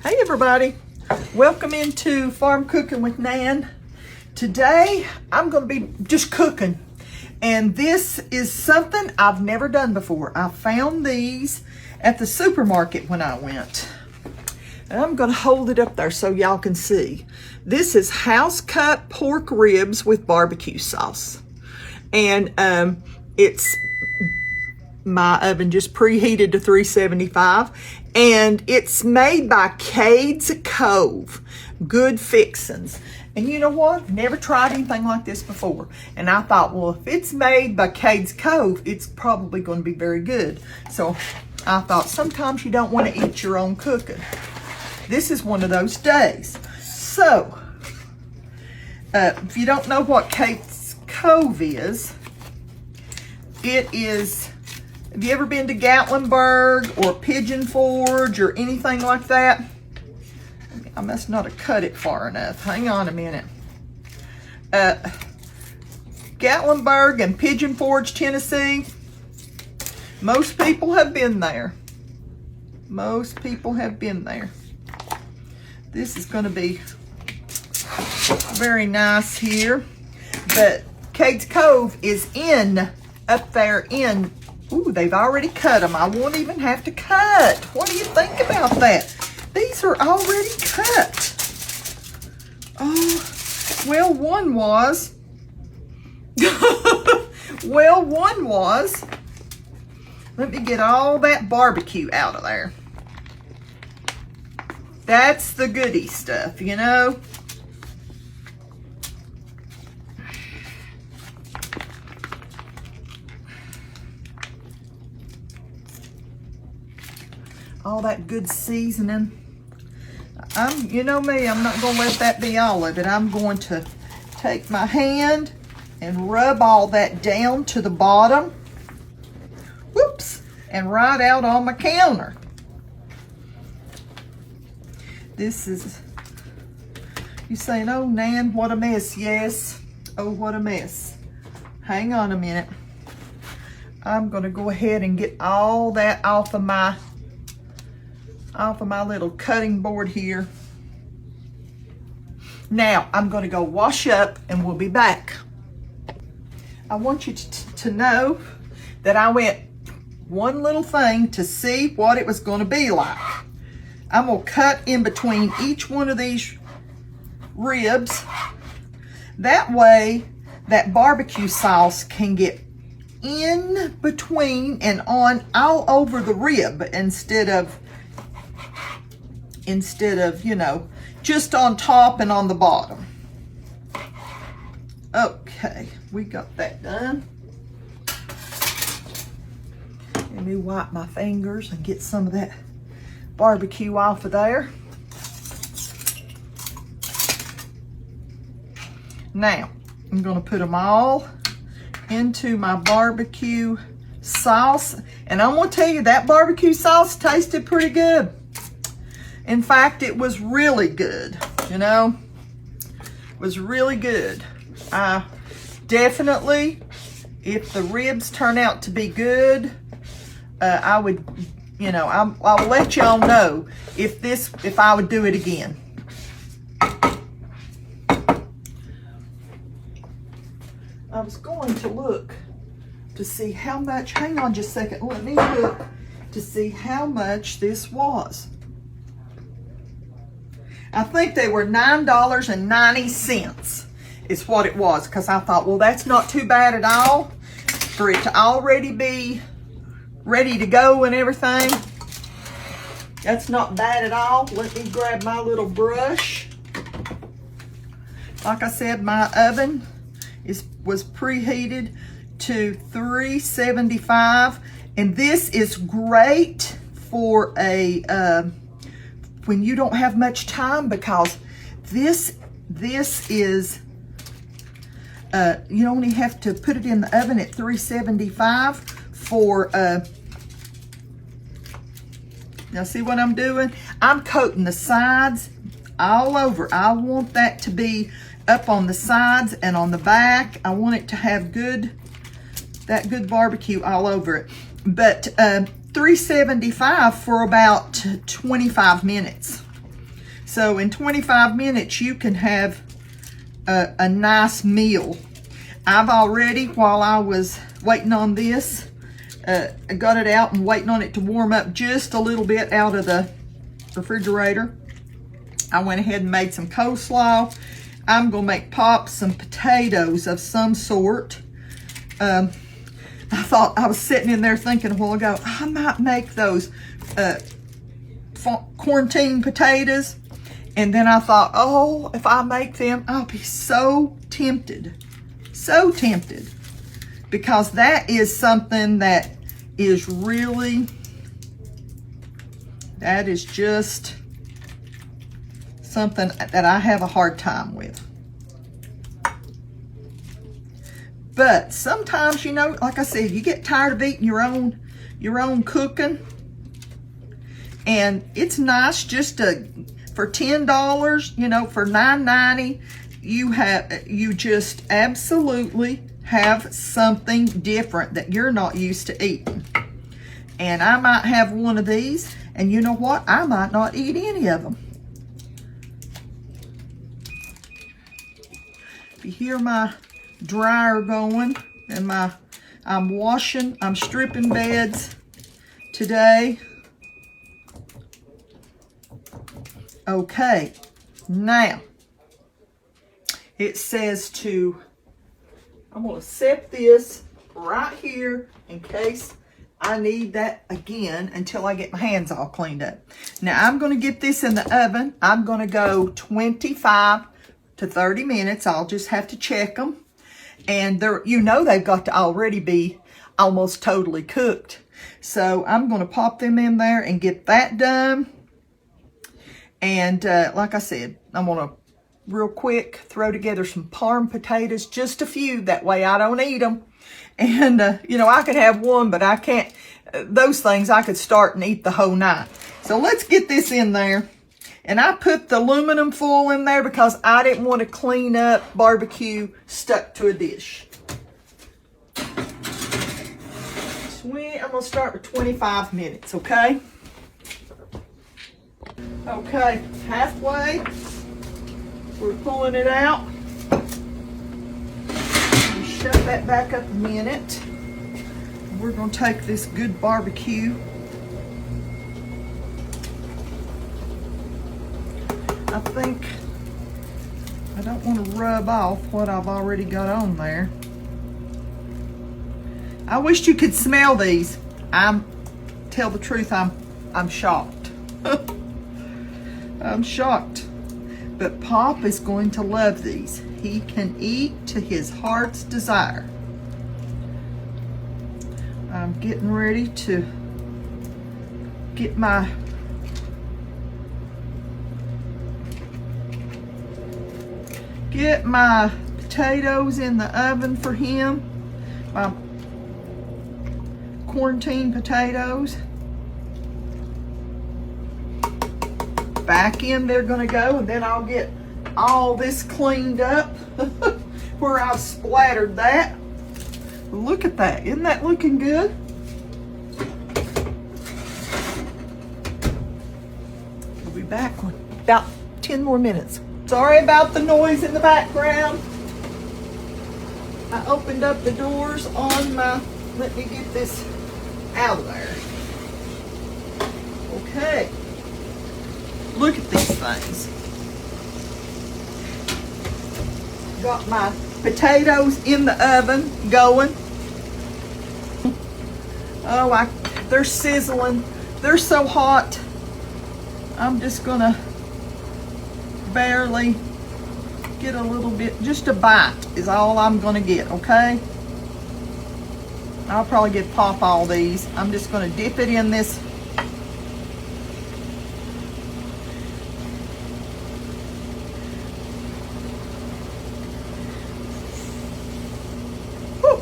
Hey everybody, welcome into Farm Cooking with Nan. Today I'm going to be just cooking, and this is something I've never done before. I found these at the supermarket when I went, and I'm going to hold it up there so y'all can see. This is house cut pork ribs with barbecue sauce, and it's my oven just preheated to 375, and it's made by Kades Cove. Good fixins. And you know what? Never tried anything like this before. And I thought, well, if it's made by Kades Cove, it's probably going to be very good. So I thought sometimes you don't want to eat your own cooking. This is one of those days. So, if you don't know what Kades Cove is, it is... Have you ever been to Gatlinburg or Pigeon Forge or anything like that? I must not have cut it far enough. Hang on a minute. Gatlinburg and Pigeon Forge, Tennessee. Most people have been there. Most people have been there. This is going to be very nice here. But Kades Cove is up there in... Ooh, they've already cut them. I won't even have to cut. What do you think about that? These are already cut. Oh, well, one was. Well, one was. Let me get all that barbecue out of there. That's the goodie stuff, you know. All that good seasoning. You know me, I'm not going to let that be all of it. I'm going to take my hand and rub all that down to the bottom. Whoops. And right out on my counter. This is, you saying, oh Nan, what a mess. Yes. Oh, what a mess. Hang on a minute. I'm going to go ahead and get all that off of my little cutting board here. Now, I'm going to go wash up and we'll be back. I want you to know that I went one little thing to see what it was going to be like. I'm going to cut in between each one of these ribs. That way, that barbecue sauce can get in between and on all over the rib instead of, you know, just on top and on the bottom. Okay, we got that done. Let me wipe my fingers and get some of that barbecue off of there. Now, I'm going to put them all into my barbecue sauce. And I'm going to tell you, that barbecue sauce tasted pretty good. In fact, it was really good, you know, it was really good. Definitely, if the ribs turn out to be good, I would, you know, I'll let y'all know if I would do it again. I was going to look to see how much, hang on just a second, let me look to see how much this was. I think they were $9.90 is what it was, because I thought, well, that's not too bad at all for it to already be ready to go and everything. That's not bad at all. Let me grab my little brush. Like I said, my oven was preheated to 375, and this is great for a when you don't have much time, because this is you only have to put it in the oven at 375 for now see what I'm doing? I'm coating the sides all over. I want that to be up on the sides and on the back. I want it to have that good barbecue all over it. But 375 for about 25 minutes. So in 25 minutes, you can have a nice meal. I've already, while I was waiting on this, I got it out and waiting on it to warm up just a little bit out of the refrigerator. I went ahead and made some coleslaw. I'm gonna make Pop some potatoes of some sort. I thought, I was sitting in there thinking a while ago, I might make those quarantine potatoes. And then I thought, oh, if I make them, I'll be so tempted. So tempted. Because that is something that is really, that is just something that I have a hard time with. But sometimes, you know, like I said, you get tired of eating your own cooking. And it's nice just to, for $10, you know, for $9.90, you just absolutely have something different that you're not used to eating. And I might have one of these, and you know what? I might not eat any of them. If you hear my dryer going and I'm stripping beds today. Okay, now it says I'm going to set this right here in case I need that again until I get my hands all cleaned up. Now I'm going to get this in the oven. I'm going to go 25 to 30 minutes. I'll just have to check them. And you know they've got to already be almost totally cooked. So I'm going to pop them in there and get that done. And like I said, I'm going to real quick throw together some parm potatoes, just a few, that way I don't eat them. And you know, I could have one, but I can't, those things I could start and eat the whole night. So let's get this in there. And I put the aluminum foil in there because I didn't want to clean up barbecue stuck to a dish. I'm going to start with 25 minutes, okay? Okay, halfway. We're pulling it out. Shut that back up a minute. We're going to take this good barbecue. I think I don't want to rub off what I've already got on there. I wish you could smell these. Tell the truth, I'm shocked. I'm shocked. But Pop is going to love these. He can eat to his heart's desire. I'm getting ready to get my potatoes in the oven for him. My quarantine potatoes. Back in they're gonna go, and then I'll get all this cleaned up where I've splattered that. Look at that. Isn't that looking good? We'll be back in about 10 more minutes. Sorry about the noise in the background. I opened up the doors on my, let me get this out of there. Okay. Look at these things. Got my potatoes in the oven going. Oh, they're sizzling. They're so hot. I'm just gonna barely get a little bit, just a bite is all I'm gonna get, okay? I'll probably get Pop all these. I'm just gonna dip it in this. Whew.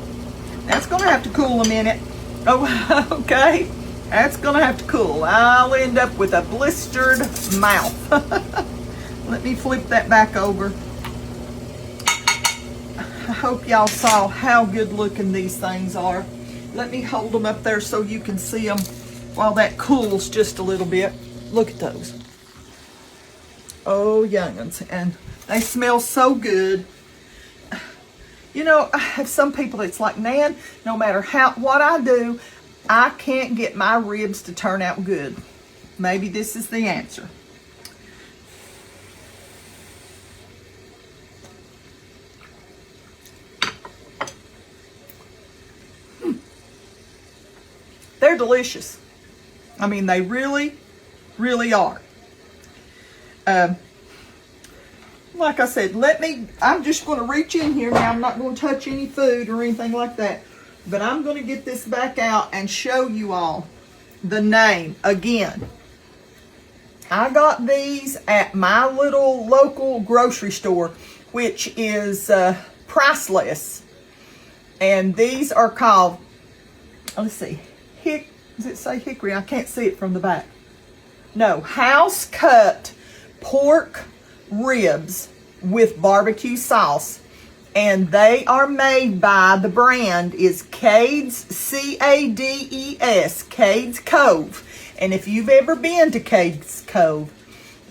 That's gonna have to cool a minute. Oh, okay. That's gonna have to cool. I'll end up with a blistered mouth. Let me flip that back over. I hope y'all saw how good looking these things are. Let me hold them up there so you can see them while that cools just a little bit. Look at those. Oh, young'uns. And they smell so good. You know, I have some people, it's like, Nan, no matter what I do, I can't get my ribs to turn out good. Maybe this is the answer. They're delicious. I mean, they really, really are. Like I said, I'm just going to reach in here now. I'm not going to touch any food or anything like that. But I'm going to get this back out and show you all the name again. I got these at my little local grocery store, which is priceless. And these are called, let's see, does it say hickory? I can't see it from the back. No, house cut pork ribs with barbecue sauce. And they are made by, the brand is Kades, C-A-D-E-S, Kades Cove. And if you've ever been to Kades Cove,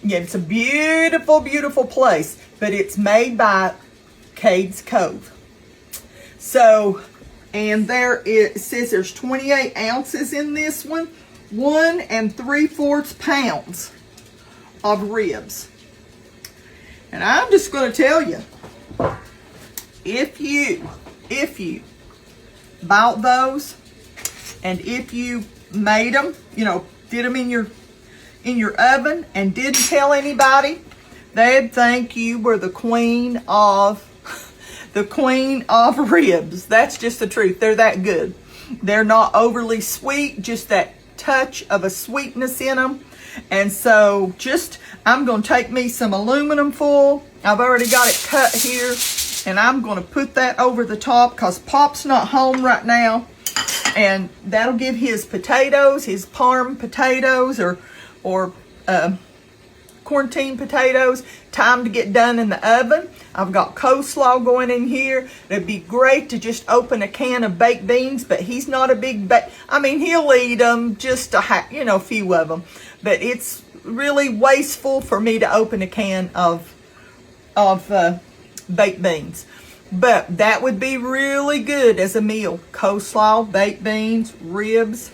yeah, it's a beautiful, beautiful place. But it's made by Kades Cove. So, and it says there's 28 ounces in this one. 1 3/4 pounds of ribs. And I'm just going to tell you, if you bought those, and if you made them, you know, did them in your oven and didn't tell anybody, they'd think you were the queen of ribs. That's just the truth. They're that good. They're not overly sweet, just that touch of a sweetness in them. And so I'm going to take me some aluminum foil. I've already got it cut here. And I'm going to put that over the top because Pop's not home right now. And that'll give his potatoes, his parm potatoes or quarantine potatoes, time to get done in the oven. I've got coleslaw going in here. It'd be great to just open a can of baked beans, but he's not a big he'll eat them, just a few of them. But it's really wasteful for me to open a can of baked beans. But that would be really good as a meal. Coleslaw, baked beans, ribs.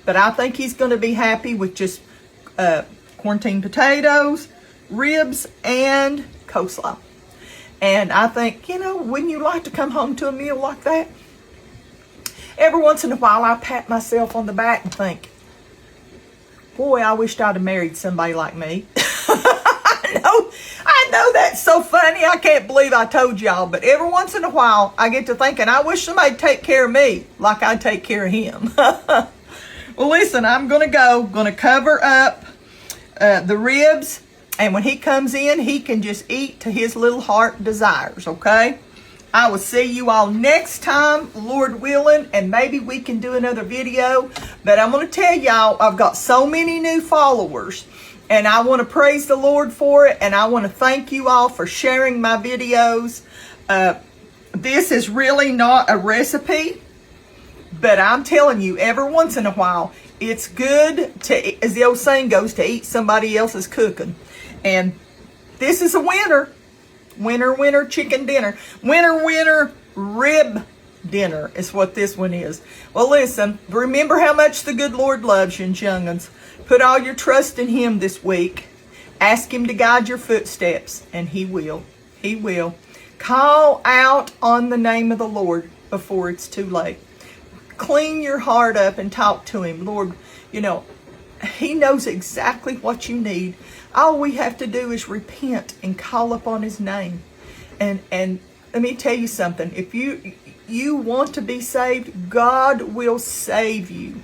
But I think he's going to be happy with just quarantine potatoes, ribs, and coleslaw. And I think, wouldn't you like to come home to a meal like that? Every once in a while, I pat myself on the back and think, boy, I wished I'd have married somebody like me. I know that's so funny. I can't believe I told y'all. But every once in a while, I get to thinking, I wish somebody'd take care of me like I take care of him. Well, listen, I'm going to cover up the ribs. And when he comes in, he can just eat to his little heart desires, okay? I will see you all next time, Lord willing, and maybe we can do another video. But I'm going to tell y'all, I've got so many new followers, and I want to praise the Lord for it, and I want to thank you all for sharing my videos. This is really not a recipe, but I'm telling you, every once in a while, it's good to, as the old saying goes, to eat somebody else's cooking. And this is a winner. Winner, winner, chicken dinner. Winner, winner, rib dinner is what this one is. Well, listen, remember how much the good Lord loves you, young'uns. Put all your trust in Him this week. Ask Him to guide your footsteps, and He will. He will. Call out on the name of the Lord before it's too late. Clean your heart up and talk to Him. Lord, He knows exactly what you need. All we have to do is repent and call upon His name. And let me tell you something. If you want to be saved, God will save you.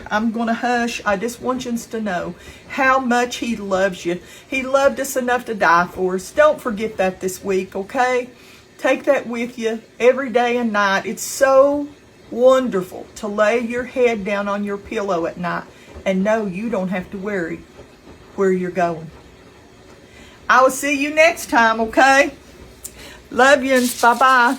I'm going to hush. I just want you to know how much He loves you. He loved us enough to die for us. Don't forget that this week, okay? Take that with you every day and night. It's so wonderful to lay your head down on your pillow at night and know you don't have to worry where you're going. I will see you next time, okay? Love you. Bye-bye.